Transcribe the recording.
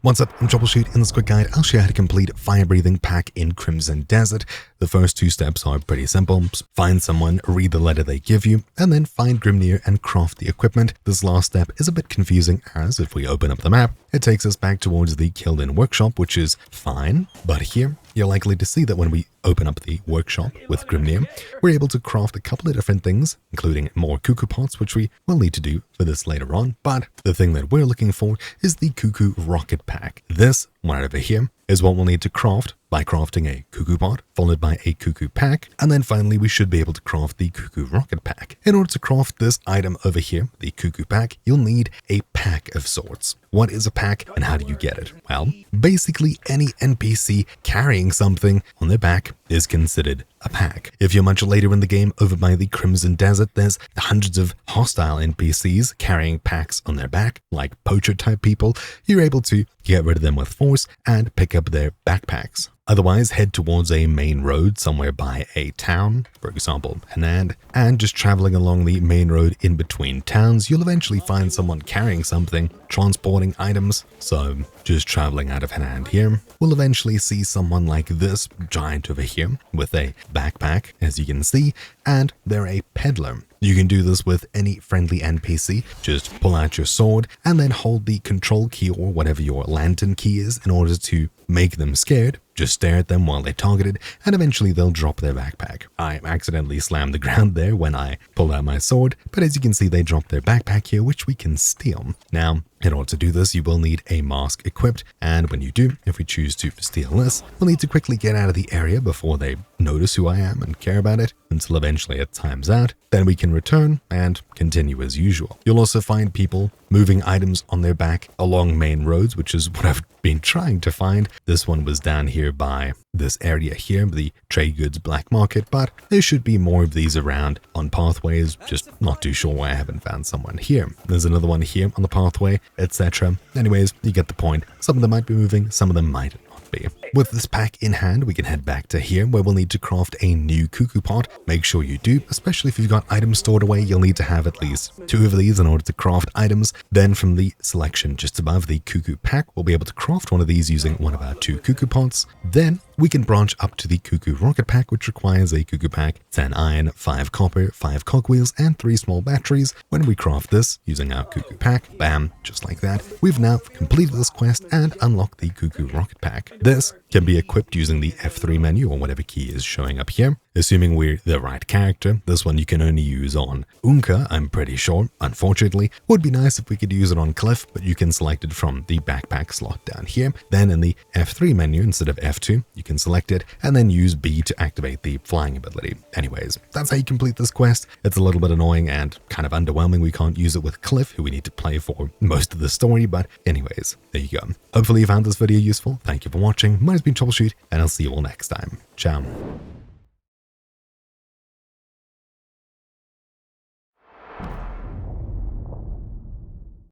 What's up, I'm Troubleshoot. In this quick guide, I'll show you how to complete Fire Breathing Pack in Crimson Desert. The first two steps are pretty simple. Find someone, read the letter they give you, and then find Grimnir and craft the equipment. This last step is a bit confusing, as if we open up the map, it takes us back towards the Killed-In workshop, which is fine, but here you're likely to see that when we open up the workshop with Grimnir, we're able to craft a couple of different things, including more cuckoo pots, which we will need to do for this later on. But the thing that we're looking for is the cuckoo rocket pack. This one over here is what we'll need to craft by crafting a cuckoo pot, followed by a cuckoo pack, and then finally we should be able to craft the cuckoo rocket pack. In order to craft this item over here, the cuckoo pack, you'll need a pack of sorts. What is a pack and how do you get it? Well, basically any NPC carrying something on their back is considered a pack. If you're much later in the game over by the Crimson Desert, there's hundreds of hostile NPCs carrying packs on their back, like poacher type people. You're able to get rid of them with force and pick up their backpacks. Otherwise, head towards a main road somewhere by a town, for example, Hanand, and just traveling along the main road in between towns, you'll eventually find someone carrying something, transporting items. So just traveling out of Hanand here, we'll eventually see someone like this giant over here with a backpack, as you can see, and they're a peddler. You can do this with any friendly NPC. Just pull out your sword and then hold the control key or whatever your lantern key is in order to make them scared. Just stare at them while they're targeted and eventually they'll drop their backpack. I accidentally slammed the ground there when I pulled out my sword, but as you can see they dropped their backpack here, which we can steal. Now, in order to do this, you will need a mask equipped, and when you do, if we choose to steal this, we'll need to quickly get out of the area before they notice who I am and care about it, until eventually it times out. Then we can return and continue as usual. You'll also find people moving items on their back along main roads, which is what I've been trying to find. This one was down here by this area here, the trade goods black market, but there should be more of these around on pathways, just not too sure why I haven't found someone here. There's another one here on the pathway, etc. Anyways, you get the point. Some of them might be moving, some of them might not be. With this pack in hand, we can head back to here where we'll need to craft a new cuckoo pot. Make sure you do, especially if you've got items stored away, you'll need to have at least 2 of these in order to craft items. Then from the selection just above the cuckoo pack, we'll be able to craft one of these using one of our 2 cuckoo pots. Then we can branch up to the cuckoo rocket pack, which requires a cuckoo pack, 10 iron, 5 copper, 5 cogwheels, and 3 small batteries. When we craft this using our cuckoo pack, bam, just like that, we've now completed this quest and unlocked the cuckoo rocket pack. This can be equipped using the F3 menu or whatever key is showing up here. Assuming we're the right character, this one you can only use on Unka, I'm pretty sure. Unfortunately, would be nice if we could use it on Cliff, but you can select it from the backpack slot down here. Then in the F3 menu, instead of F2, you can select it and then use B to activate the flying ability. Anyways, that's how you complete this quest. It's a little bit annoying and kind of underwhelming. We can't use it with Cliff, who we need to play for most of the story, but anyways, there you go. Hopefully you found this video useful. Thank you for watching. My name's been Troubleshoot, and I'll see you all next time. Ciao.